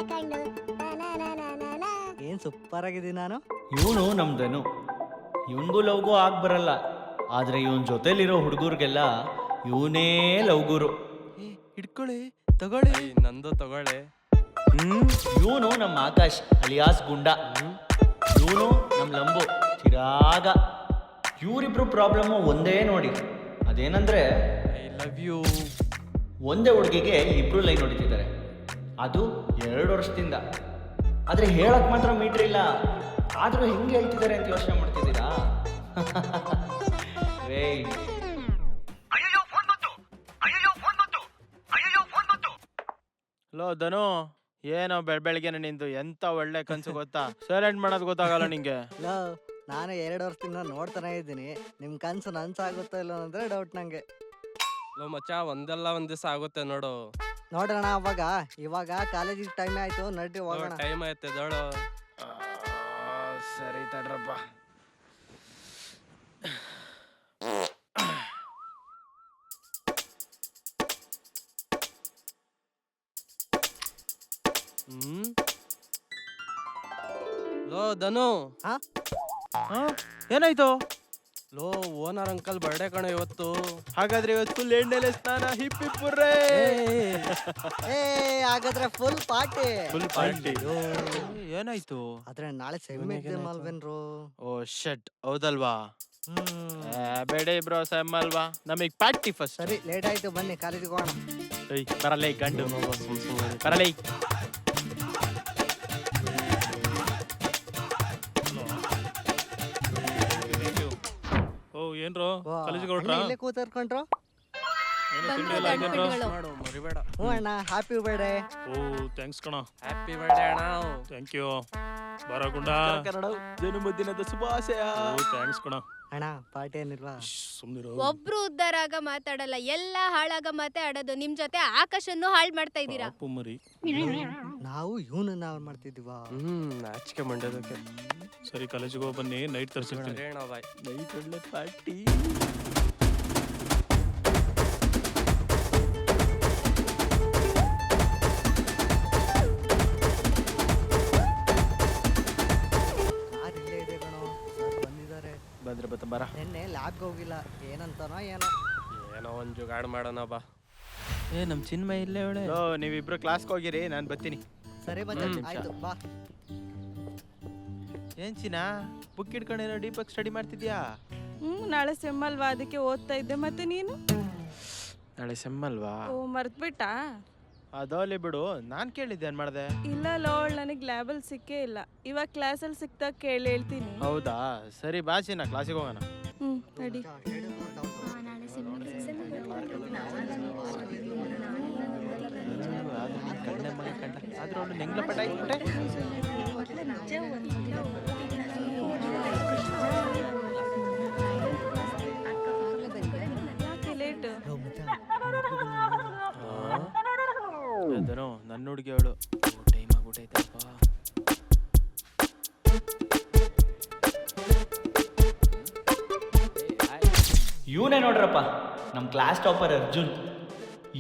ಕಣ್ಣು ಏನ್ ಸೂಪರ್ ಆಗಿದ್ದೀನಿ ನಾನು. ಇವನು ನಮ್ದನು, ಇವನ್ಗೂ ಲವ್ಗೂ ಆಗ್ ಬರಲ್ಲ, ಆದ್ರೆ ಇವನ್ ಜೊತೆಲಿರೋ ಹುಡುಗರಿಗೆಲ್ಲ ಇವನೇ ಲವ್ಗುರು. ಹಿಡ್ಕೊಳ್ಳಿ, ತಗೊಳ್ಳಿ. ನಂದು ತಗೊಳ್ಳಿ. ಇವನು ನಮ್ಮ ಆಕಾಶ್ ಅಲಿಯಾಸ್ ಗುಂಡ, ಇವನು ನಮ್ಮ ಲಂಬು ಚಿರಾಗ. ಇವರಿಬ್ರು ಪ್ರಾಬ್ಲಮ್ಮು ಒಂದೇ ನೋಡಿ, ಅದೇನಂದ್ರೆ ಐ ಲವ್ ಯು. ಒಂದೇ ಹುಡುಗಿಗೆ ಇಬ್ರು ಲೈನ್ ಹೊಡಿತಿದ್ದಾರೆ, ಅದು 2 ವರ್ಷದಿಂದ. ಆದರೆ ಹೇಳಕ್ ಮಾತ್ರ ಮೀಟ್ರ್ ಇಲ್ಲ, ಆದರೂ ಹೆಂಗೆ ಹೇಳ್ತಿದ್ದಾರೆ ಅಂತ ಯೋಚನೆ ಮಾಡ್ತಿದ್ದೀರಾ? ವೇಟ್. ಲೋ ಧನು, ಏನೋ ಬೆಳಗ್ಗೆನೆ ನಿಂದು ಎಂತ ಒಳ್ಳೆ ಕನ್ಸು ಗೊತ್ತಾ? ಸೈಲೆಂಟ್ ಮಾಡೋದು ಗೊತ್ತಾಗಲ್ಲ ನಿಂಗೆ. ಲೋ, ನಾನು 2 ವರ್ಷದಿಂದ ನೋಡ್ತಾನೆ ಇದ್ದೀನಿ. ನಿಮ್ ಕನ್ಸು ನನ್ಸಾಗುತ್ತೋ ಇಲ್ಲ ಅಂದ್ರೆ ಡೌಟ್ ನಂಗೆ. ಲೋ ಮಚ್ಚ, ಒಂದಲ್ಲ ಒಂದ್ ದಿವಸ ಆಗುತ್ತೆ ನೋಡು. ನೋಡೋಣ ಅವಾಗ. ಇವಾಗ ಕಾಲೇಜಿಗೆ ಟೈಮ್ ಆಯ್ತು, ನಡ್ರಿ ಹೋಗೋಣ. ಟೈಮ್ ಐತೆ ದೋಳು. ಸರಿ ತಡ್ರಪ್ಪ. ಲೋ ಧನು, ಏನಾಯ್ತು? ಲೋ ಓನರ್ ಅಂಕಲ್ ಬರ್ಡೇ ಕಣ ಇವತ್ತು. ಹಾಗಾದ್ರೆ ಇವತ್ತು ಫುಲ್ ಎಣ್ಣೆಲೆ ಸ್ನಾನ, ಹಿಪ್ ಹಿಪ್ ಹುರ್ರೇ. ಏ ಹಾಗಾದ್ರೆ ಫುಲ್ ಪಾರ್ಟಿ. Full party. ಏನಾಯ್ತು? ಆದ್ರೆ ನಾಳೆ ಸೆಮ್ ಎಕ್ಸಾಮ್ ಅಲ್ವೇನ್ರು? ಓ ಶಟ್, ಹೌದಲ್ವಾ? ಬೇಡ ಬ್ರೋ, ಸೆಮ್ ಅಲ್ವಾ, ನಮಗ್ ಪಾರ್ಟಿ ಫಸ್ಟ್. ಸರಿ, ಲೇಟ್ ಆಯ್ತು, ಬನ್ನಿ ಕಾಲೇಜಿಗೆ ಹೋಗೋಣ. ಬರಲ್ಲ ಈ ಗಂಡು, ಬರಲ್ಲ ಈ. ಏನ್ರೋ ವಾ, ಕಾಲೇಜಿಗೆ ಅಣ್ಣ ಹೊರಟ್ರಾ? ಇಲ್ಲೇ ಕೂತರ್ಕೊಂಡ್ರು. ಏನು ತಿಂಡಿ ಎಲ್ಲ ಆಗೇನ್ರೋ? ಮಾಡು, ಮರಿಬೇಡ. ಹ್ಞೂ ಅಣ್ಣ, ಹ್ಯಾಪಿ ಬರ್ಡೇ. ಓ ಥ್ಯಾಂಕ್ಸ್ ಕಣ, ಹ್ಯಾಪಿ ಬರ್ಡೇ ಅಣ್ಣ. Thank you. ಬಾರ ಗುಂಡ. ಕನ್ನಡ ಜನ್ಮದಿನದ ಶುಭಾಶಯ. ಓ ಥ್ಯಾಂಕ್ಸ್ ಕಣ. ಅಣ್ಣ ಪಾರ್ಟಿ ಏನಿಲ್ವಾ? ಸುಮ್ನಿರು. ಒಬ್ರು ಉದ್ಧಾರ ಆಗ ಮಾತಾಡಲ್ಲ, ಎಲ್ಲ ಹಾಳಾಗ ಮಾತಾಡೋದು. ನಿಮ್ ಜೊತೆ ಆಕಾಶನ್ನು ಹಾಳ್ ಮಾಡ್ತಾ ಇದ್ದೀರಾ. ಪಾಪು ಮರಿ. ನಾವು ಇವನನ್ನ ಮಾಡ್ತಿದ್ದೀವಾ? ನಾಚಿಕೆ ಮಂಡ್ಯದಕ್ಕೆ. ಸರಿ, ಕಾಲೇಜಿಗೆ ಹೋಗಿ ಬನ್ನಿ, ನೈಟ್ ತರಿಸಿರ್ತೀನಿ. ಸರಿ ಅಣ್ಣ, ಬಾಯ್. ನೈಟ್ ಒಳ್ಳೆ ಪಾರ್ಟಿ. ಕಾರ್ ಇಲ್ಲೇ ಇದೆ ಕಣೋ, ಸರ್ ಬಂದಿದ್ದಾರೆ. ಬಂದ್ರೆ ಬರ. ನಿನ್ನೆ ಲ್ಯಾಬ್ಗೆ ಹೋಗಿಲ್ಲ, ಏನಂತಾನೋ ಏನೋ. ಏನೋ ಒಂದ್ ಜುಗಾಡ್ ಮಾಡೋಣ ಬಾ. ನಮ್ ಚಿನ್ಮಯ ಇಲ್ಲೇ ಅವಳೆ. ನೀವಿಬ್ರು ಕ್ಲಾಸ್ಗೆ ಹೋಗಿರಿ, ನಾನು ಬರ್ತೀನಿ. ಸರಿ ಬಚ್ಚ, ಆಯ್ತು ಬಾ. ಏನ್ ಚಿನ್ನ, ಬುಕ್ ಇಟ್ಕೊಂಡೇನೋ ಡೀಪಾಗಿ ಸ್ಟಡಿ ಮಾಡ್ತಿದ್ಯಾ? ನಾಳೆ ಸೆಮ್ ಅಲ್ವಾ, ಅದಕ್ಕೆ ಓದ್ತಾ ಇದ್ದೆ. ಮತ್ತೆ ನೀನು? ನಾಳೆ ಸೆಮ್ ಅಲ್ವಾ? ಓ, ಮರ್ತ್ಬಿಟ್ಟಾ? ಅದೋಲಿ ಬಿಡು, ನಾನ್ ಕೇಳಿದ್ದೆ, ಏನ್ ಮಾಡ್ದೆ? ಇಲ್ಲ ಲೋಳ್, ನನಗೆ ಲ್ಯಾಬಲ್ಲಿ ಸಿಕ್ಕೇ ಇಲ್ಲ. ಇವಾಗ ಕ್ಲಾಸಲ್ಲಿ ಸಿಕ್ತಾಗ ಕೇಳಿ ಹೇಳ್ತೀನಿ. ಹೌದಾ, ಸರಿ ಬಾ ಚಿನ್ನ, ಕ್ಲಾಸಿಗೆ ಹೋಗೋಣ. ನಡಿ. ಆದ್ರೂ ಅವಳು ನೆಂಗ್ಲ ಪಟ ಇಟ್ಬಿಟ್ಟೆ. ಯಾಕೆ ಲೇಟ್? ಅದನ್ನು ನನ್ನ ಹುಡುಗಿ ಅವಳು. ಟೈಮ್ ಆಗ್ಬಿಟ್ಟೈತಪ್ಪ. ಇವನೇ ನೋಡ್ರಪ್ಪ, ನಮ್ಮ ಕ್ಲಾಸ್ ಟಾಪರ್ ಅರ್ಜುನ್.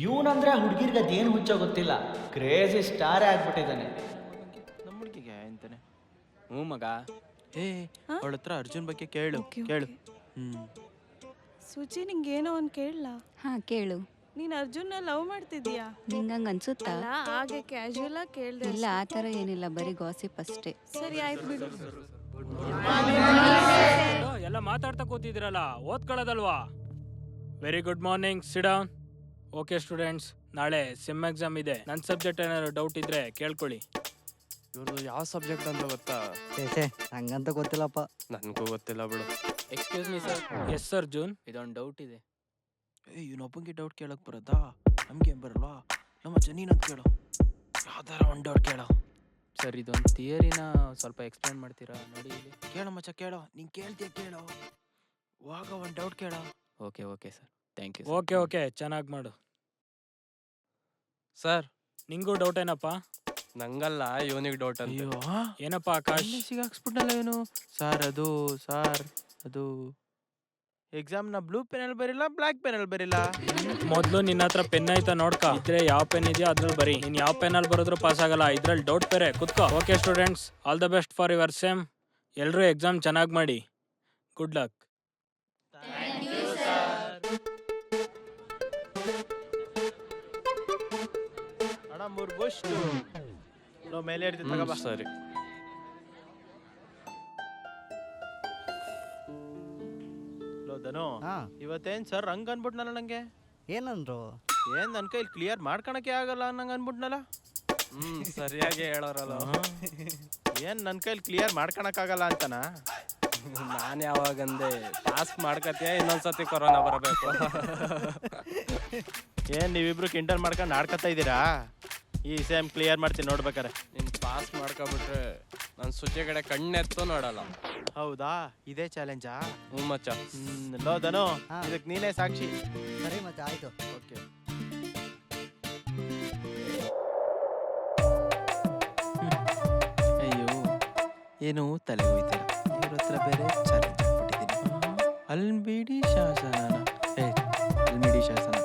ಇವನಂದ್ರೆ ಹುಡುಗಿರ್ಗೆ ಅದೇನು ಹುಚ್ಚೋ ಗೊತ್ತಿಲ್ಲ, ಕ್ರೇಜಿ ಸ್ಟಾರೇ ಆಗ್ಬಿಟ್ಟಿದ್ದಾನೆ. ನಮ್ಮ ಹುಡುಗಿಗೆ ಅಂತಾನೆ. ಮಗ. ಅವಳ ಹತ್ರ ಅರ್ಜುನ್ ಬಗ್ಗೆ ಕೇಳು. Okay, ಕೇಳು. ಸುಚಿ, ನಿಂಗೇನೋ ಒಂದು ಕೇಳಲ್ಲ? ಹಾ ಕೇಳು. ನೀನ್ ಅರ್ಜುನ್ನ ಲವ್ ಮಾಡ್ತಿದ್ಯಾ? ನಿಂಗಂಗ್ ಅನ್ಸುತ್ತಾ? ಅಲ್ಲ, ಹಾಗೆ ಕ್ಯಾಶುಯಲ್ ಆಗಿ ಕೇಳ್ದೆ. ಇಲ್ಲ, ಆ ಥರ ಏನಿಲ್ಲ, ಬರೀ ಗಾಸಿಪ್ ಅಷ್ಟೇ. ಸರಿ, ಆಯ್ತು ಬಿಡು. ಎಲ್ಲ ಮಾತಾಡ್ತಾ ಕೂತಿದ್ದೀರಲ್ಲ, ಓದ್ಕೊಳ್ಳೋದಲ್ವಾ? Very good morning, sit down. Okay students, ನಾಳೆ ಸೆಮ್ ಎಕ್ಸಾಮ್ ಇದೆ. ನನ್ನ ಸಬ್ಜೆಕ್ಟ್ ಏನಾದ್ರು ಡೌಟ್ ಇದ್ರೆ ಕೇಳ್ಕೊಳ್ಳಿ. ಇವ್ರದ್ದು ಯಾವ ಸಬ್ಜೆಕ್ಟ್ ಅಂತ ಗೊತ್ತಾ? ಛೇ, ನಂಗಂತ ಗೊತ್ತಿಲ್ಲಪ್ಪ. ನನ್ಗೂ ಗೊತ್ತಿಲ್ಲ ಬಿಡು. Excuse me sir. Yes sir June, ಇದೊಂದು ಡೌಟ್ ಇದೆ. ಇವನೊಬ್ಬಂಗೆ ಡೌಟ್ ಕೇಳಕ್ ಬರೋದಾ? ನಮ್ಗೆ ಬರಲ್ವಾ? ನಮ್ಮ ಜನಿನಂತ ಕೇಳು, ಯಾವ್ದಾರ ಒಂದು ಡೌಟ್ ಕೇಳೋ. ಸರ್, ಇದೊಂದು ಥಿಯರಿನ ಸ್ವಲ್ಪ ಎಕ್ಸ್ಪ್ಲೇನ್ ಮಾಡ್ತೀರಾ? ನೋಡಿ ಇಲ್ಲಿ. ಕೇಳೋ ಮಚ್ಚ, ಕೇಳೋ. ನೀನ್ ಕೇಳ್ತೀಯ ಕೇಳೋ, ವಾಗ ಒಂದು ಡೌಟ್ ಕೇಳೋ. Okay okay sir, thank you. Okay okay, ಚೆನ್ನಾಗಿ ಮಾಡು. ಸರ್, ನಿಂಗೂ ಡೌಟ್ ಏನಪ್ಪ? ನಂಗಲ್ಲ, ಇವನಿಗೆ ಡೌಟ್ ಅಂತ. ಅಯ್ಯೋ, ಏನಪ್ಪ ಆಕಾಶ್? ಸಿಗಾಕ್ಸ್ಬಿಟ್ಟಲ್ಲ ಏನು? ಸಾರ್ ಅದು ಎಕ್ಸಾಮ್ನ ಬ್ಲೂ ಪೆನಲ್ಲಿ ಬರಿಲ್ಲ ಬ್ಲ್ಯಾಕ್ ಪೆನಲ್ಲಿ ಬರಿಲ್ಲ. ಮೊದ್ಲು ನಿನ್ನ ಹತ್ರ ಪೆನ್ ಐತಾ ನೋಡ್ಕ. ಇದ್ರೆ ಯಾವ ಪೆನ್ ಇದೆಯೋ ಅದ್ರಲ್ಲಿ ಬರಿ. ನೀನ್ ಯಾವ ಪೆನ್ನಲ್ಲಿ ಬರೋದ್ರು ಪಾಸ್ ಆಗಲ್ಲ. ಇದ್ರಲ್ಲಿ ಡೌಟ್ ಬೇರೆ. ಕುತ್ಕೋ. Okay students, all the best for your sem. ಎಲ್ರೂ ಎಕ್ಸಾಮ್ ಚೆನ್ನಾಗಿ ಮಾಡಿ. Good luck. ಅಣ್ಣ 3 ಬೂಸ್ಟ್ ಮೇಲೆ ಇರ್ತಿ ತಗೋಬಾ. ಸರಿ. ಲೋ ಧನು, ಹಾ ಇವತ್ತೇನ್ ಸರ್ ಹಂಗ ಅನ್ಬಿಟ್ನಲ್ಲ ನಂಗೆ. ಏನಂದ್ರು? ಏನ್ ನನ್ ಕೈಲಿ ಕ್ಲಿಯರ್ ಮಾಡ್ಕೊಳಕ್ಕೆ ಆಗಲ್ಲ ಅನ್ನಂಗ ಅನ್ಬಿಟ್ನಲ್ಲ. ಸರಿಯಾಗಿ ಹೇಳೋರಲ್ಲ. ಏನ್ ನನ್ ಕೈಲಿ ಕ್ಲಿಯರ್ ಮಾಡ್ಕೊಳಕ್ ಆಗಲ್ಲ ಅಂತನ? ನಾನು ಯಾವಾಗಂದೆ ಪಾಸ್ ಮಾಡ್ಕತಿಯ ಇನ್ನೊಂದ್ಸತಿ ಕೊರೋನಾ ಬರಬೇಕು. ಏನ್ ನೀವಿಬ್ರು ಕಿಂಟಲ್ ಮಾಡ್ಕೊಂಡು ಆಡ್ಕೊತಾ ಇದ್ದೀರಾ? ಈ ಸೇಮ್ ಕ್ಲಿಯರ್ ಮಾಡ್ತೀನಿ ನೋಡ್ಬೇಕಾರೆ. ನೀನ್ ಪಾಸ್ ಮಾಡ್ಕೊಬಿಟ್ರೆ ನಾನು ಸುಜೆ ಕಡೆ ಕಣ್ಣೆತ್ತು ನೋಡಲ್ಲ. ಹೌದಾ, ಇದೇ ಚಾಲೆಂಜಾ? ಹ್ಞೂ ಮಚ್ಚ. ಲೋ ಧನು, ಹಾ. ಇದಕ್ ನೀನೇ ಸಾಕ್ಷಿ. ಸರಿ ಮತ್ತೆ ಆಯ್ತು. ಓಕೆ. ಅಯ್ಯೋ, ಏನು ತಲೆ ಹೋಯ್ತಾರ. ಇವ್ರ ಹತ್ರ ಬೇರೆ ಚಾಲೆಂಜ್ ಆಗ್ಬಿಟ್ಟಿದ್ದೀನಿ. ಅಲ್ಬಿಡಿ ಶಾಸನ. ಅಲ್ಬಿಡಿ ಶಾಸನ.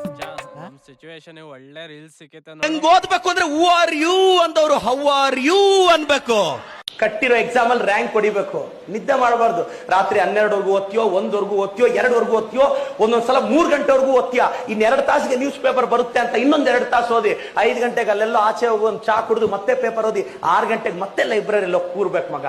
ನಮ್ ಸಿಚುವೇಶನ್ ಒಳ್ಳೆ ರೀಲ್ಸ್ ಸಿಕ್ಕೈತೆ. ನಂಗೆ ಓದ್ಬೇಕು ಅಂದ್ರೆ ಹೂ ಆರ್ ಯು ಅಂದವ್ರು ಹೌ ಆರ್ ಯು ಅನ್ಬೇಕು. ಕಟ್ಟಿರೋ ಎಕ್ಸಾಮ್ ಅಲ್ಲಿ ರ್ಯಾಂಕ್ ಹೊಡಿಬೇಕು. ನಿದ್ದೆ ಮಾಡಬಾರ್ದು. ರಾತ್ರಿ 12ವರೆಗೂ ಓದ್ತೀಯೋ, 1ವರೆಗೂ ಓದ್ತೀಯೋ, 2ವರೆಗೂ ಓದ್ತೀಯೋ, ಒಂದೊಂದ್ಸಲ 3 ಗಂಟೆವರೆಗೂ ಓದ್ತೀಯಾ. ಇನ್ 2 ತಾಸಿಗೆ ನ್ಯೂಸ್ ಪೇಪರ್ ಬರುತ್ತೆ ಅಂತ ಇನ್ನೊಂದ್ 2 ತಾಸು ಓದಿ, 5 ಗಂಟೆಗೆ ಅಲ್ಲೆಲ್ಲೋ ಆಚೆ ಹೋಗಿ ಒಂದು ಚಾ ಕುಡಿದು ಮತ್ತೆ ಪೇಪರ್ ಓದಿ, 6 ಗಂಟೆಗೆ ಮತ್ತೆ ಲೈಬ್ರರಿಯಲ್ಲಿ ಹೋಗಿ ಕೂರ್ಬೇಕು ಮಗ.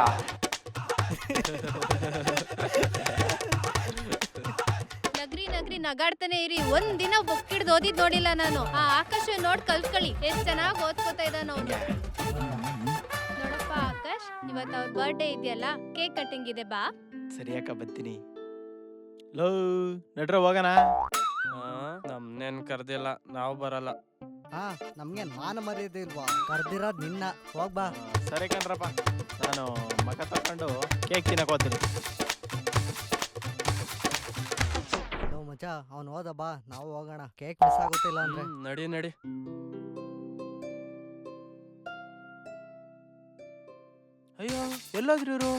ನಗ್ರಿ ನಗಾಡ್ತಾನೆ ಇರಿ. ಒಂದ್ ದಿನ ಬುಕ್ ಹಿಡ್ದು ಓದಿದ್ ನೋಡಿಲ್ಲ ನಾನು. ಆ ಆಕಾಶ ನೋಡ್ ಕಲ್ತ್ಕೊಳ್ಳಿ. ಎಷ್ಟ್ ಚೆನ್ನಾಗಿ ಓದ್ಕೋತಾ ಇದ್ದಾನ ಅವ್ನು. ನೋಡಪ್ಪ ಆಕಾಶ್, ಇವತ್ತು ಅವ್ರ ಬರ್ಡೇ ಇದೆಯಲ್ಲ, ಕೇಕ್ ಕಟ್ಟಿಂಗ್ ಇದೆ, ಬಾ. ಸರಿಯಾಕ ಬರ್ತೀನಿ. ಲೋ ನಡ್ರ ಹೋಗೋಣ. ನಮ್ನೇನ್ ಕರ್ದಿಲ್ಲ, ನಾವು ಬರಲ್ಲ. ಹಾ ನಮ್ಗೇನ್ ಮಾನ ಮರ್ಯಾದೆ ಇಲ್ವಾ? ಕರ್ದಿರೋದ್ ನಿನ್ನ. ಹೋಗ್ಬಾ. ಸರಿ ಕಣ್ರಪ್ಪ, ನಾನು ಮಗ ತಕೊಂಡು ಕೇಕ್ ತಿನ್ನಕ್ ಹೋಗ್ತೀನಿ. ನೋ ಮಚ್ಚ, ಅವ್ನು ಹೋದ ಬಾ, ನಾವು ಹೋಗೋಣ. ಕೇಕ್ ಮಿಸ್ ಆಗುತ್ತಿಲ್ಲ ಅಂದ್ರೆ. ನಡಿ ನಡಿ. ಅಯ್ಯೋ, ಎಲ್ಲೋದ್ರಿ ಇವರು?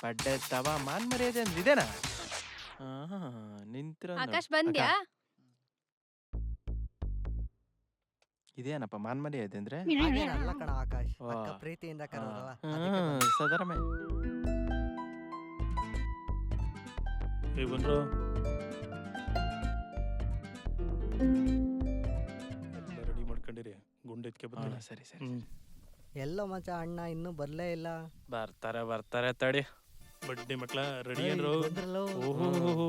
ಬಡ್ಡೆ ತವ ಮಾನ್ ಮರ್ಯಾದೆ ಅಂದ್ರೆ ಇದೇನಾ? ನಿಂತ್ರ ಆಕಾಶ್ ಬಂದ್ಯಾ? ಇದೇನಪ್ಪ ಮಾನ್ ಮರ್ಯಾದೆ ಅಂದ್ರೆ? ಹಾಗೇನಲ್ಲ ಕಣ ಆಕಾಶ್, ವಾ. ಅಕ್ಕ ಪ್ರೀತಿಯಿಂದ ಕರೆದ್ರಲ್ಲ, ಅದಕ್ಕೆ ಬಂದೆ. ಸದರಮೆ. ಬಂದ್ರು ರೆಡಿ ಮಾಡ್ಕೊಂಡಿರಿ. ಗುಂಡೆತ್ಕೆ ಬಂದ. ಸರಿ ಸರಿ. ಎಲ್ಲೋ ಮಚ್ಚ ಅಣ್ಣ ಇನ್ನೂ ಬರ್ಲೇ ಇಲ್ಲ. ಬರ್ತಾರೆ ತಡಿ. ಬಡ್ಡಿ ಮಕ್ಳ ರೆಡಿ ಏನ್ರು? ಬಂದ್ರಲ್ಲೋ. ಓಹೋ,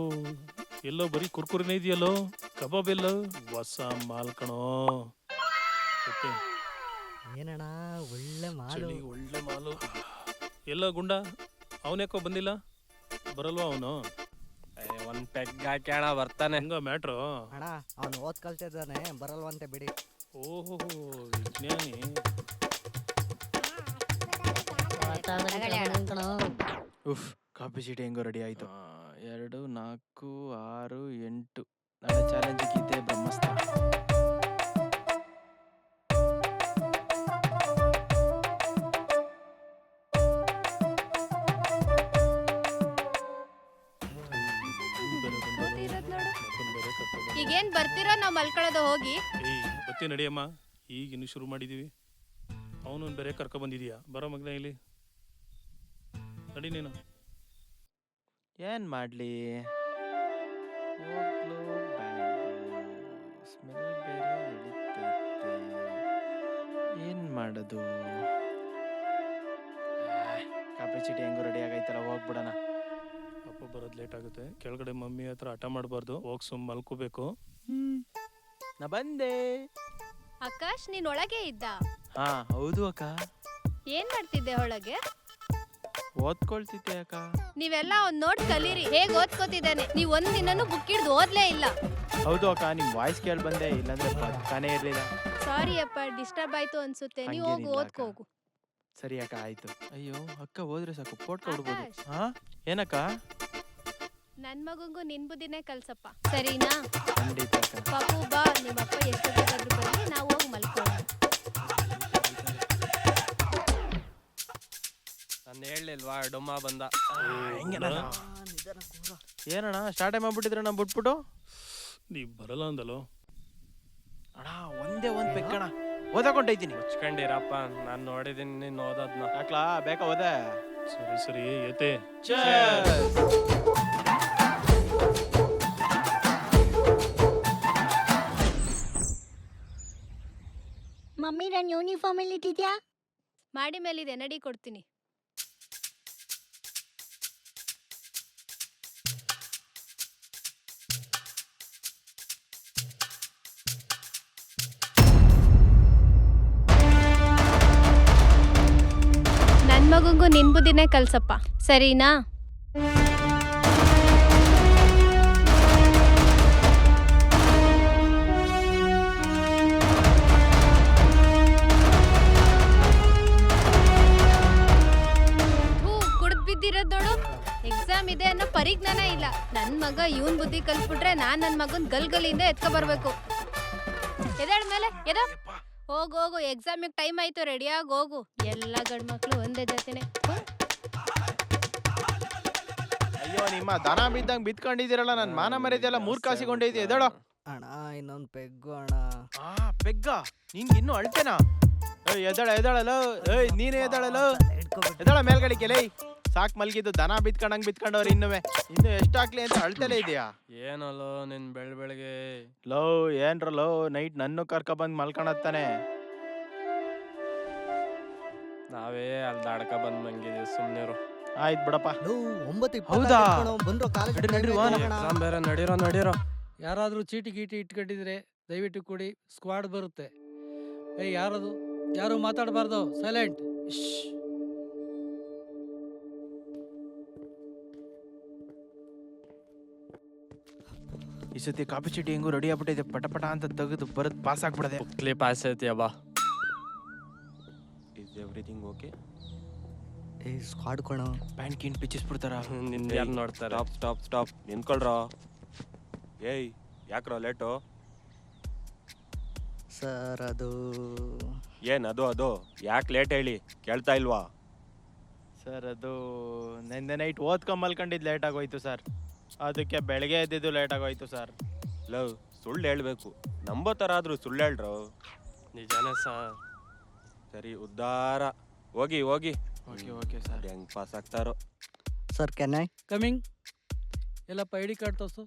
ಎಲ್ಲೋ ಬರೀ ಕುರ್ಕುರಿನೇ ಇದೆಯಲ್ಲೋ. ಕಬಾಬ್ ಎಲ್ಲೋ? ಹೊಸ ಮಾಲ್ ಕಣೋ. ಏನಣ್ಣ ಒಳ್ಳೆ ಮಾಲು. ಚಳಿ ಒಳ್ಳೆ ಮಾಲು. ಎಲ್ಲೋ ಗುಂಡ? ಅವನ್ಯಾಕೋ ಬಂದಿಲ್ಲ? ಬರಲ್ವಾ ಅವನು? ಒಂದ್ ಪೆಗ್ ಹಾಕ್ಯಾಣ ಬರ್ತಾನೆ. ಹೆಂಗ ಮ್ಯಾಟ್ರು? ಅಣ್ಣ ಅವ್ನು ಓದ್ ಕಲ್ತಿದ್ದಾನೆ, ಬರಲ್ವಂತೆ ಬಿಡಿ. ಓಹೋ, ವಿಜ್ಞಾನಿ. ಉಫ್, ಕಾಫಿ ಚೀಟಿ ಹೆಂಗೋ ರೆಡಿ ಆಯ್ತು. 2, 4, 6, 8 ನಾಳೆ ಚಾಲೆಂಜ್ ಗೀತೆ ಬ್ರಹ್ಮಾಸ್ತ್ರ. ಓದಿರೋದ್ ನೋಡು. ಈಗೇನ್ ಬರ್ತಿರೋ ನಾವ್ ಮಲ್ಕೊಳ್ಳೋದು ಹೋಗಿ. ಏಯ್ ಬತ್ತಿ ನಡಿಯಮ್ಮ, ಈಗ ಇನ್ನು ಶುರು ಮಾಡಿದೀವಿ. ಅವನು ಬೇರೆ ಕರ್ಕೊ ಬಂದಿದೀಯಾ? ಬರೋ ಮಗ್ನ ಇಲ್ಲಿ ನಡಿ ನೀನು. ಏನ್ ಮಾಡ್ಲಿ? ಹೋಗ್ಲೋ ಬ್ಯಾಡು. ಸ್ಮೆಲ್ ಬೇರೆ ಎಳಿತೈತೆ. ಏನ್ ಮಾಡೋದು? ಕಾಫಿ ಚೀಟಿ ಹೆಂಗೋ ರೆಡಿ ಆಗೈತಲ್ಲ, ಹೋಗ್ಬಿಡೋಣ. ಅಪ್ಪ ಬರೋದು ಲೇಟ್ ಆಗುತ್ತೆ. ಕೆಳಗಡೆ ಮಮ್ಮಿ ಹತ್ರ ಹಠ ಮಾಡಬಾರ್ದು. ಹೋಗಿ ಸುಮ್ ಮಲ್ಕೋಬೇಕು. ನಾ ಬಂದೆ. ಆಕಾಶ್, ನೀನ್ ಒಳಗೆ ಇದ್ದ? ಹಾ ಹೌದು ಅಕ್ಕ. ಏನ್ ಮಾಡ್ತಿದ್ದೆ ಒಳಗೆ? ಓದ್ಕೊಳ್ತಿದ್ದೆ ಅಕ್ಕ. ನೀವೆಲ್ಲ ಅವ್ನ್ ನೋಡ್ ಕಲೀರಿ, ಹೇಗ್ ಓದ್ಕೋತಿದ್ದಾನೆ. ನೀವ್ ಒಂದ್ ದಿನನೂ ಬುಕ್ ಹಿಡ್ದು ಓದ್ಲೇ ಇಲ್ಲ. ಹೌದು ಅಕ್ಕ, ನಿಮ್ ವಾಯ್ಸ್ ಕೇಳಿ ಬಂದೆ, ಇಲ್ಲಾಂದ್ರೆ ಬರ್ತಾನೆ ಇರ್ಲಿಲ್ಲ. ಸಾರಿ ಅಪ್ಪ, ಡಿಸ್ಟರ್ಬ್ ಆಯ್ತು ಅನ್ಸುತ್ತೆ. ನೀವ್ ಹೋಗು, ಹಂಗೇನಿಲ್ಲ ಓದ್ಕೋ ಅಕ್ಕ. ಹೋಗು. ಸರಿ ಅಕ್ಕ, ಆಯ್ತು. ಅಯ್ಯೋ ಅಕ್ಕ ಹೋದ್ರೆ ಸಾಕು, ಫೋಟೋ ಕೊಡ್ಬೋದು. ಆಕಾಶ್. ಹಾ ಏನಕ್ಕ? ನನ್ ಮಗಂಗೂ ನಿನ್ ಬುದ್ಧಿನೇ ಕಲ್ಸಪ್ಪ, ಸರಿನಾ? ಖಂಡಿತ ಅಕ್ಕ. ಪಾಪು ಬಾ, ನಿಮ್ಮಪ್ಪ ಎಷ್ಟು ಬೇಕಾದ್ರೂ ಬರ್ಲಿ, ನಾವು ಹೋಗಿ ಮಲ್ಕೊಳ್ಳೋಣ. ನಾನು ಹೇಳಿಲ್ವಾ ಡೊಮ್ಮ ಬಂದ. ಹೆಂಗೆ ನಿಧಾನ ಕೂರ. ಏನಣ್ಣ ಸ್ಟಾರ್ಟೇ ಮಾಡ್ಬಿಟ್ಟಿದ್ರೆ ನಾ ಬಿಟ್ಬಿಟ್ಟು ನೀ ಬರಲ್ಲ ಅಂದಲೋ. ಅಣ್ಣ ಒಂದೇ ಒಂದ್ ಪೆಕ್ಕಣ ಓದಾಕೊಂಡೈತೀನಿ. ಮುಚ್ಕೊಂಡಿರಪ್ಪ, ನಾನು ನೋಡಿದೀನಿ ನೀನು ಓದೋದ್ನ. ಯಾಕ್ಲಾ ಬೇಕಾ ಓದೆ? ಸರಿ ಸರಿ ಏತೆ. ಮಮ್ಮಿ ನನ್ನ ಯೂನಿಫಾರ್ಮ್ ಅಲ್ಲಿ ಇಟ್ಟಿದ್ಯಾ? ಮಾಡಿ ಮೇಲಿದೆ, ನಡಿ ಕೊಡ್ತೀನಿ. ನನ್ ಮಗುಂಗೂ ನಿನ್ ಬುದ್ಧಿನೇ ಕಲ್ಸಪ್ಪ, ಸರಿನಾ? ಕುಡ್ದ್ ಬಿದ್ದಿರೋದ್ ನೋಡು. ಎಕ್ಸಾಮ್ ಇದೆ ಅನ್ನೋ ಪರಿಜ್ಞಾನ ಇಲ್ಲ. ನನ್ ಮಗ ಇವನ್ ಬುದ್ಧಿ ಕಲ್ಸ್ಬಿಟ್ರೆ ನಾನ್ ನನ್ ಮಗನ್ ಗಲ್ಗಲಿಂದ ಎತ್ಕೊ ಬರ್ಬೇಕು. ಎದೇಳ್ ಮೇಲೆ ಎದೋ ಹೋಗು ಹೋಗು, ಎಕ್ಸಾಮಿಗೆ ಟೈಮ್ ಆಯ್ತು, ರೆಡಿಯಾಗಿ ಹೋಗು. ಎಲ್ಲ ಗಂಡ್ ಮಕ್ಳು ಒಂದೇ ಜೊತೆನೆ. ಅಯ್ಯೋ ನಿಮ್ಮ ದನ ಬಿದ್ದಂಗ್ ಬಿತ್ಕೊಂಡಿದ್ದೀರಲ್ಲ, ನನ್ ಮಾನ ಮರ್ಯಾದೆಲ್ಲ ಮೂರ್ಖಾಸಿಕೊಂಡೈತಿ. ಎದಳೋ ಅಣ್ಣ ಇನ್ನೊಂದ್ ಪೆಗ್ಗು ಅಣ್ಣ. ಪೆಗ್ಗ ನಿಂಗೆ ಇನ್ನೂ ಅಳ್ತೇನಾ? ಎದಳಲ್ಲ ನೀನೇ ಎದಳಲ್ಲ, ಎದಳ ಮೇಲ್ಗಡಿಕೆ ಲೈ. ಸಾಕ್ ಮಲ್ಗಿದ್ದು, ದನ ಬಿತ್ಕೊಂಡಂಗ್ ಬಿತ್ಕೊಂಡವ್ರು ಇನ್ನು ಎಷ್ಟು ಹಾಕ್ಲಿ ಅಂತ ಅಳ್ತಲೇ ಇದೆಯಾ? ಏನಲ್ಲೋ ನಿನ್ ಬೆಳಗ್ಗೆ ಲೋ ಏನ್ರ ಲೋ, ನೈಟ್ ನನ್ನ ಕರ್ಕ ಬಂದ್ ಮಲ್ಕೊಂಡತ್ತಾನೆ. ನಾವೇ ಅಲ್ಲಿ ದಾಡ್ಕ ಬಂದ್ ಮಂಗಿದೀವಿ, ಸುಮ್ನಿರು. ಆಯ್ತು ಬಿಡಪ್ಪ. ಹೌದಾ? ಬಂದ್ರು ಎಕ್ಸಾಮ್ ಬೇರೆ ನಡೀರೋ. ಯಾರಾದ್ರೂ ಚೀಟಿ ಗೀಟಿ ಇಟ್ಕೊಂಡಿದ್ರೆ ದಯವಿಟ್ಟು ಕೊಡಿ, ಸ್ಕ್ವಾಡ್ ಬರುತ್ತೆ. ಯಾರದು? ಯಾರು ಮಾತಾಡಬಾರ್ದು, ಸೈಲೆಂಟ್. ಈ ಸತಿ ಕಾಪಿ ಚೀಟಿ ಹೆಂಗೂ ರೆಡಿ ಆಗ್ಬಿಟ್ಟಿದೆ, ಪಟ ಪಟ ಅಂತ ತೆಗೆದು ಬರದ್ ಪಾಸ್ ಆಗ್ಬಿಡದೆ. ಉಕ್ಲಿ ಪಾಸ್ ಐತಿಯ ಬಾ. Is everything okay? ಸ್ಕ್ವಾಡ್ ಕೊಣೋ. ಪ್ಯಾಂಟ್ ಕಿಂಟ್ ಪಿಚ್ಚಿಸ್ಬಿಡ್ತಾರ. ನಿನ್ ಯಾರು ನೋಡ್ತಾರೆ? ಸ್ಟಾಪ್ ನಿಂತ್ಕೊಳ್ರೋ. ಏಯ್ ಯಾಕ್ರೋ ಲೇಟು? ಸರ್ ಅದು ಅದು ಯಾಕೆ ಲೇಟ್ ಹೇಳಿ, ಕೇಳ್ತಾ ಇಲ್ವಾ? ಸರ್ ಅದು ನೆನ್ನೆ ನೈಟ್ ಓದ್ಕೊಂಡ್ ಮಲ್ಕೊಂಡಿದ್ದು ಲೇಟ್ ಆಗೋಯ್ತು ಸರ್, ಅದಕ್ಕೆ ಬೆಳಗ್ಗೆ ಎದ್ದಿದ್ದು ಲೇಟ್ ಆಗೋಯ್ತು ಸರ್. ಲವ್ ಸುಳ್ಳು ಹೇಳ್ಬೇಕು, ನಂಬೋ ಥರ ಆದ್ರೂ ಸುಳ್ಳು ಹೇಳ್ರೋ. ನಿಜಾನೇ ಸರ್. ಸರಿ ಉದ್ದಾರ ಹೋಗಿ ಓಕೆ ಸರ್. ಹೆಂಗ್ ಪಾಸ್ ಆಗ್ತಾರೋ. Sir can I coming. ಎಲ್ಲಪ್ಪ ಐಡಿ ಕಾರ್ಡ್ ತೋರ್ಸು.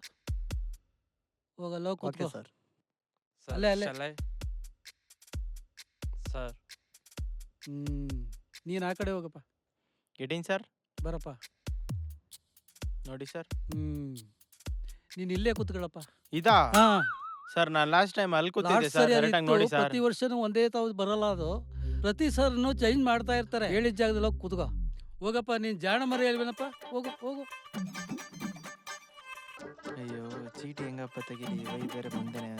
ಹೋಗಲ್ಲ ಓಕೆ ಕೂತ್ಕೋ. ಸರ್. ಅಲ್ಲೇ. ಸರ್ ನೀನ್ ಆ ಕಡೆ ಹೋಗಪ್ಪ. Getting sir. ಬರಪ್ಪ. ನೋಡಿ ಸರ್. ನೀನ್ ಇಲ್ಲೇ ಕೂತ್ಕೊಳ್ಳಪ್ಪ. ಇದಾ ಹಾ ಸರ್, ನಾನು ಲಾಸ್ಟ್ ಟೈಮ್ ಅಲ್ಲಿ ಕೂತಿದ್ದೆ ಲಾಸ್ಟ್ ಸರ್, ಸರಿ ಕರೆಕ್ಟ್ ಆಗಿ ನೋಡಿ ಸರ್. ಪ್ರತಿ ವರ್ಷನೂ ಒಂದೇ ತಾವು ಬರಲ್ಲ, ಅದು ಪ್ರತಿ ಸರ್ನು ಚೇಂಜ್ ಮಾಡ್ತಾ ಇರ್ತಾರೆ. ಹೇಳಿದ ಜಾಗದಲ್ಲಿ ಹೋಗಿ ಕೂತ್ಕೋ. ಹೋಗಪ್ಪ, ನೀನ್ ಜಾಣ ಮರಿ ಹೇಳ್ಬೇನಪ್ಪ. ಹೋಗು. ಅಯ್ಯೋ ಚೀಟಿ ಹೆಂಗಪ್ಪ ತೆಗೀಲಿ, ವೈ ಬೇರೆ ಬಂದೇನೆ.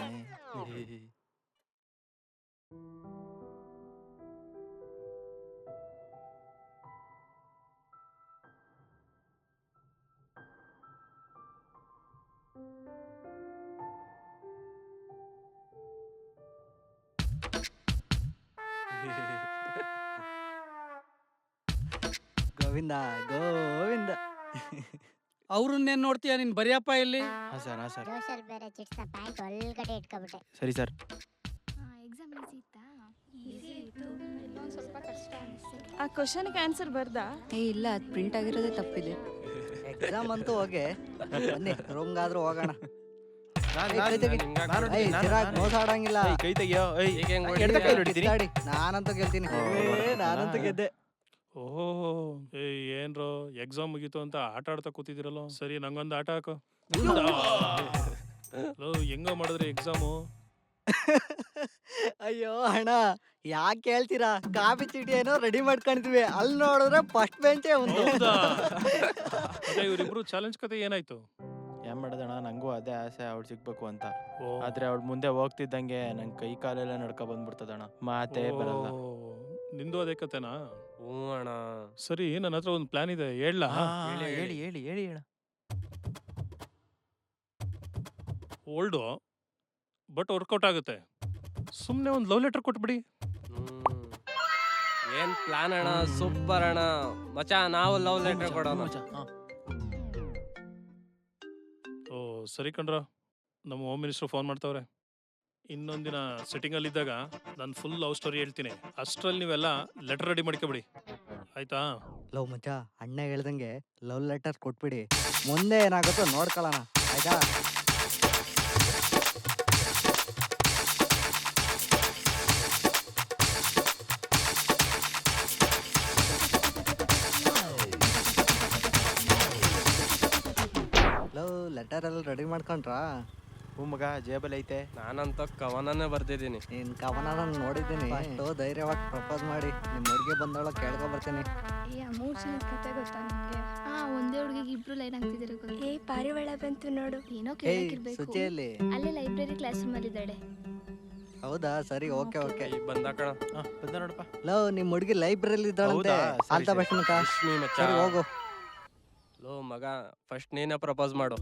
ಗೋವಿಂದ ಗೋವಿಂದ. ಅವ್ರನ್ನೇನ್ ನೋಡ್ತೀಯ ನೀನ್? ಬರಿಯಪ್ಪ ಇಲ್ಲಿ. ಹಾ ಸರ್. ಜೋಶಲ್ ಬೇರೆ ಚಿಟ್ಸ ಪ್ಯಾಂಟ್ ಒಳಗಡೆ ಇಟ್ಕೊಬಿಟ್ಟೆ. ಸರಿ ಸರ್. ಎಕ್ಸಾಮ್ ಈಸಿ ಇತ್ತಾ? ಈಸಿ ಇತ್ತು, ಇನ್ನೊಂದು ಸ್ವಲ್ಪ ಕಷ್ಟ ಅನಿಸ್ತು. ಆ ಕ್ವಶನ್ಗೆ ಆನ್ಸರ್ ಬರ್ದಾ? ಇಲ್ಲ, ಅದು ಪ್ರಿಂಟ್ ಆಗಿರೋದೇ ತಪ್ಪಿದೆ. ಎಕ್ಸಾಮ್ ಅಂತೂ ಹೋಗಿ ಬನ್ನಿ, ರೂಮ್ಗಾದ್ರೂ ಹೋಗೋಣ. ಮೋಸ ಆಡಂಗಿಲ್ಲ. ಕೈ ತೆಗಿಯೋ. ಈಗ ಹೆಂಗ್ ಕಿತ್ತಾಡಿ. ನಾನಂತೂ ಗೆಲ್ತೀನಿ. ನಾನಂತೂ ಗೆದ್ದೆ. ಓಹೋ ಏನ್ರೋ ಎಕ್ಸಾಮ್ ಮುಗೀತು ಅಂತ ಆಟ ಆಡ್ತಾ ಕೂತಿದಿರಲ್ಲ. ಸರಿ ನಂಗೊಂದು ಆಟ ಹಾಕೋ. ಹೆಂಗೋ ಮಾಡಿದ್ರಿ ಎಕ್ಸಾಮು? ಅಯ್ಯೋ ಅಣ್ಣ, ಯಾಕೆ ಹೇಳ್ತೀರಾ? ಕಾಪಿ ಚೀಟಿ ಏನೋ ರೆಡಿ ಮಾಡ್ಕೊಂಡಿದ್ವಿ, ಅಲ್ಲಿ ನೋಡಿದ್ರೆ ಫಸ್ಟ್ ಬೆಂಚೇ ಒಂದು. ಇವ್ರಿಬ್ರು ಚಾಲೆಂಜ್ ಕತೆ ಏನಾಯ್ತು? ಏನ್ ಮಾಡೋದಣ್ಣ, ನಂಗೂ ಅದೇ ಆಸೆ ಅವ್ಳು ಸಿಗ್ಬೇಕು ಅಂತ. ಆದ್ರೆ ಅವ್ಳು ಮುಂದೆ ಹೋಗ್ತಿದ್ದಂಗೆ ನನ್ ಕೈ ಕಾಲೆಲ್ಲ ನಡ್ಕ ಬಂದ್ಬಿಡ್ತದಣ್ಣ, ಮಾತೇ ಬರಲ್ಲ. ನಿಂದು ಅದೇ ಕತೆನಾ? ಹ್ಞೂ ಅಣ್ಣ. ಸರಿ, ನನ್ನ ಹತ್ರ ಒಂದು ಪ್ಲಾನ್ ಇದೆ, ಹೇಳ. ಹೇಳಿ ಅಣ್ಣ. ಓಲ್ಡು ಬಟ್ ವರ್ಕೌಟ್ ಆಗುತ್ತೆ. ಸುಮ್ಮನೆ ಒಂದು ಲವ್ ಲೆಟರ್ ಕೊಟ್ಬಿಡಿ. ಏನ್ ಪ್ಲಾನ್ ಅಣ್ಣ, ಸೂಪರ್ ಅಣ್ಣ. ಮಚಾ ನಾವು ಲವ್ ಲೆಟರ್ ಕೊಡೋಣ. ಸರಿ ಕಣ್ರ, ನಮ್ಮ ಹೋಮ್ ಮಿನಿಸ್ಟರ್ ಫೋನ್ ಮಾಡ್ತಾವ್ರೆ. ಇನ್ನೊಂದಿನ ಸೆಟ್ಟಿಂಗಲ್ಲಿದ್ದಾಗ ನಾನು ಫುಲ್ ಲವ್ ಸ್ಟೋರಿ ಹೇಳ್ತೀನಿ. ಅಷ್ಟರಲ್ಲಿ ನೀವೆಲ್ಲ ಲೆಟರ್ ರೆಡಿ ಮಾಡ್ಕೊಬಿಡಿ, ಆಯ್ತಾ? ಲವ್ ಮಚ್ಚ, ಅಣ್ಣ ಹೇಳ್ದಂಗೆ ಲವ್ ಲೆಟರ್ ಕೊಟ್ಬಿಡಿ. ಮುಂದೆ ಏನಾಗುತ್ತೋ ನೋಡ್ಕೊಳ್ಳೋಣ, ಆಯ್ತಾ? ಲವ್ ಲೆಟರ್ ಎಲ್ಲ ರೆಡಿ ಮಾಡ್ಕೊಂಡ್ರಾ? ಹ್ಞೂ ಮಗ, ಜೇಬಲ್ ಐತೆ. ನಾನಂತ ಕವನನೇ ಬರ್ದಿದ್ದೀನಿ. ನಿನ್ ಕವನ ನಾನು ನೋಡಿದ್ದೀನಿ. ಧೈರ್ಯವಾಗಿ ಪ್ರಪೋಸ್ ಮಾಡಿ ನಿಮ್ಮ ಹುಡುಗಿ ಬಂದವಳ ಕೇಳ್ಕೊ ಬರ್ತೀನಿ. ಮೂರ್ ಜನದ ಕತೆ ಗೊತ್ತಾ ನಿಮ್ಗೆ? ಒಂದೇ ಹುಡುಗಿಗೆ ಇಬ್ರು ಲೈನ್ ಆಗ್ತಿದ್ದಾರೆ. ಪಾರಿವಾಳ ಬಂತು ನೋಡು. ಏನೋ ಕೇಳಕ್ಕಿರ್ಬೇಕು. ಸುಚಿಯಲ್ಲಿ ಅಲ್ಲೇ ಲೈಬ್ರರಿ ಕ್ಲಾಸ್ ರೂಮ್ ಅಲ್ಲಿ ಇದ್ದಾಳೆ. ಹೌದಾ? ಸರಿ, ಓಕೆ ಓಕೆ. ಬಂದ ಕಣ. ಬಂದ ನೋಡಪ್ಪ. ಲವ್ ನಿಮ್ ಹುಡುಗಿ ಲೈಬ್ರರಿ ಇದ್ದಾಳಂತೆ. ಆಲ್ತಾ ಬೆಸ್ಟ್ ಮಚ್ಚ. ಸರಿ ಹೋಗು. ಲೋ ಮಗ, ಫಸ್ಟ್ ನೀನೇ ಪ್ರಪೋಸ್ ಮಾಡು.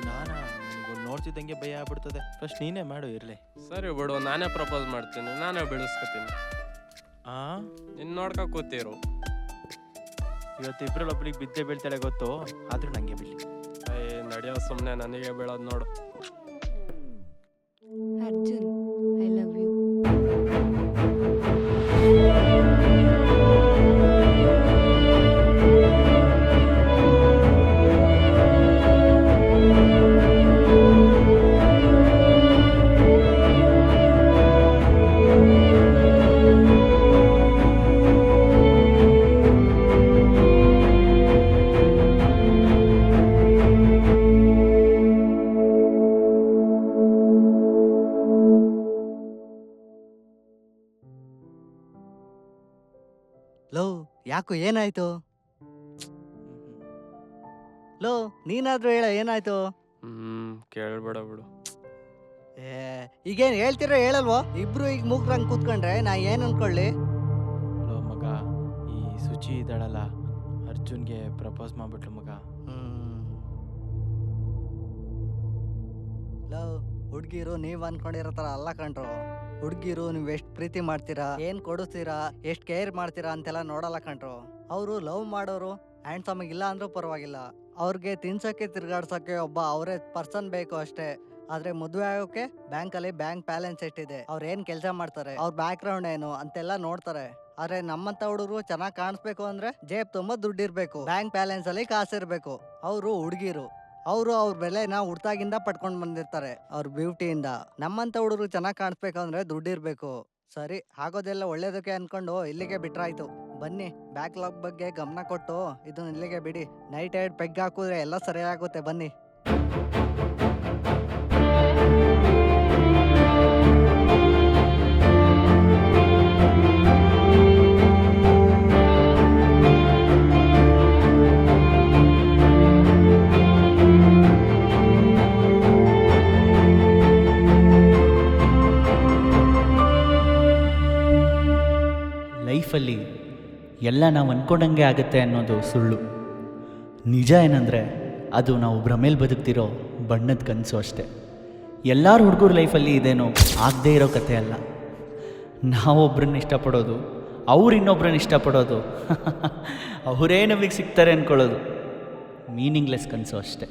ನಾನಾ? ನನಗೆ ನೋಡ್ತಿದ್ದಂಗೆ ಭಯ ಆಗ್ಬಿಡ್ತದೆ. ಫಸ್ಟ್ ನೀನೇ ಮಾಡು ಇರ್ಲಿ. ಸರಿ ಬಿಡು, ನಾನೇ ಪ್ರಪೋಸ್ ಮಾಡ್ತೀನಿ, ನಾನೇ ಬೆಳೆಸ್ಕೊತೀನಿ. ನಿನ್ ನೋಡ್ಕ ಕೂತಿರು. ಇವತ್ತು ಇಬ್ರಲ್ಲಿ ಒಬ್ರಿಗೆ ಬಿದ್ದೆ ಬೀಳ್ತಾಳೆ ಗೊತ್ತು, ಆದ್ರೂ ನಂಗೆ ಬೀಳಿ. ನಡೆಯೋ ಸುಮ್ಮನೆ ನನಗೆ ಬೀಳೋದು ನೋಡು. Arjun, I love you. ಲೋ, ಯಾಕೋ ಏನಾಯ್ತು? ಲೋ, ನೀನಾದ್ರೂ ಹೇಳ, ಏನಾಯ್ತು? ಕೇಳ್ಬೇಡ ಬಿಡು. ಈಗೇನ್ ಹೇಳ್ತಿರೋ ಹೇಳಲ್ವೋ? ಇಬ್ರು ಈಗ ಮೂಗ್ರಂಗ್ ಕೂತ್ಕೊಂಡ್ರೆ ನಾ ಏನ್ ಅನ್ಕೊಳ್ಳಿ? ಲೋ ಮಗ, ಈ ಸುಚಿ ಇದ್ದಾಳಲ್ಲ, ಅರ್ಜುನ್ಗೆ ಪ್ರಪೋಸ್ ಮಾಡ್ಬಿಟ್ಲು ಮಗ. ಲವ್, ಹುಡ್ಗಿರು ನೀವ್ ಅನ್ಕೊಂಡಿರೋ ತರ ಅಲ್ಲ ಕಣ್ರು. ಹುಡ್ಗಿರು ನೀವ್ ಎಷ್ಟ್ ಪ್ರೀತಿ ಮಾಡ್ತೀರಾ, ಏನ್ ಕೊಡಿಸ್ತೀರಾ, ಎಷ್ಟ್ ಕೇರ್ ಮಾಡ್ತೀರಾ ಅಂತೆಲ್ಲ ನೋಡಲ್ಲ ಕಣ್ರು. ಅವರು ಲವ್ ಮಾಡೋರು ಹ್ಯಾಂಡ್ಸಮ್ ಇಲ್ಲ ಅಂದ್ರೂ ಪರವಾಗಿಲ್ಲ. ಅವ್ರಿಗೆ ತಿನ್ಸಕ್ಕೆ ತಿರ್ಗಾಡ್ಸಕ್ಕೆ ಒಬ್ಬ ಅವರೇ ಪರ್ಸನ್ ಬೇಕು ಅಷ್ಟೇ. ಆದ್ರೆ ಮದುವೆ ಆಗೋಕೆ ಬ್ಯಾಂಕಲ್ಲಿ ಬ್ಯಾಂಕ್ ಬ್ಯಾಲೆನ್ಸ್ ಎಷ್ಟಿದೆ, ಅವ್ರ ಏನ್ ಕೆಲಸ ಮಾಡ್ತಾರೆ, ಅವ್ರ ಬ್ಯಾಕ್ ಗ್ರೌಂಡ್ ಏನು ಅಂತೆಲ್ಲ ನೋಡ್ತಾರೆ. ಆದ್ರೆ ನಮ್ಮಂತ ಹುಡುಗರು ಚೆನ್ನಾಗ್ ಕಾಣಿಸ್ಬೇಕು ಅಂದ್ರೆ ಜೇಬ್ ತುಂಬಾ ದುಡ್ಡಿರ್ಬೇಕು, ಬ್ಯಾಂಕ್ ಬ್ಯಾಲೆನ್ಸ್ ಅಲ್ಲಿ ಕಾಸಿರ್ಬೇಕು. ಅವರು ಹುಡುಗಿರು, ಅವರು ಅವ್ರ ಬೆಲೆನ ಹುಡ್ತಾಗಿಂದ ಪಡ್ಕೊಂಡ್ ಬಂದಿರ್ತಾರೆ ಅವ್ರ ಬ್ಯೂಟಿಯಿಂದ. ನಮ್ಮಂತ ಹುಡುಗರು ಚೆನ್ನಾಗಿ ಕಾಣಿಸ್ಬೇಕಂದ್ರೆ ದುಡ್ಡಿರ್ಬೇಕು. ಸರಿ, ಆಗೋದೆಲ್ಲ ಒಳ್ಳೇದಕ್ಕೆ ಅನ್ಕೊಂಡು ಇಲ್ಲಿಗೆ ಬಿಟ್ರಾಯ್ತು. ಬನ್ನಿ, ಬ್ಯಾಕ್ಲಾಗ್ ಬಗ್ಗೆ ಗಮನ ಕೊಟ್ಟು ಇದನ್ನ ಇಲ್ಲಿಗೆ ಬಿಡಿ. ನೈಟ್ 2 ಪೆಗ್ ಹಾಕಿದ್ರೆ ಎಲ್ಲ ಸರಿಯಾಗುತ್ತೆ. ಬನ್ನಿ. ಲೈಫಲ್ಲಿ ಎಲ್ಲ ನಾವು ಅಂದ್ಕೊಂಡಂಗೆ ಆಗುತ್ತೆ ಅನ್ನೋದು ಸುಳ್ಳು. ನಿಜ ಏನಂದರೆ ಅದು ನಾವು ಭ್ರಮೇಲಿ ಬದುಕ್ತಿರೋ ಬಣ್ಣದ ಕನಸು ಅಷ್ಟೆ. ಎಲ್ಲರ ಹುಡುಗರ ಲೈಫಲ್ಲಿ ಇದೇನೋ ಆಗದೇ ಇರೋ ಕಥೆ ಅಲ್ಲ. ನಾವೊಬ್ಬರನ್ನ ಇಷ್ಟಪಡೋದು, ಅವ್ರು ಇನ್ನೊಬ್ರನ್ನ ಇಷ್ಟಪಡೋದು, ಅವರೇ ನಮಗೆ ಸಿಗ್ತಾರೆ ಅಂದ್ಕೊಳ್ಳೋದು ಮೀನಿಂಗ್ಲೆಸ್ ಕನಸು ಅಷ್ಟೆ.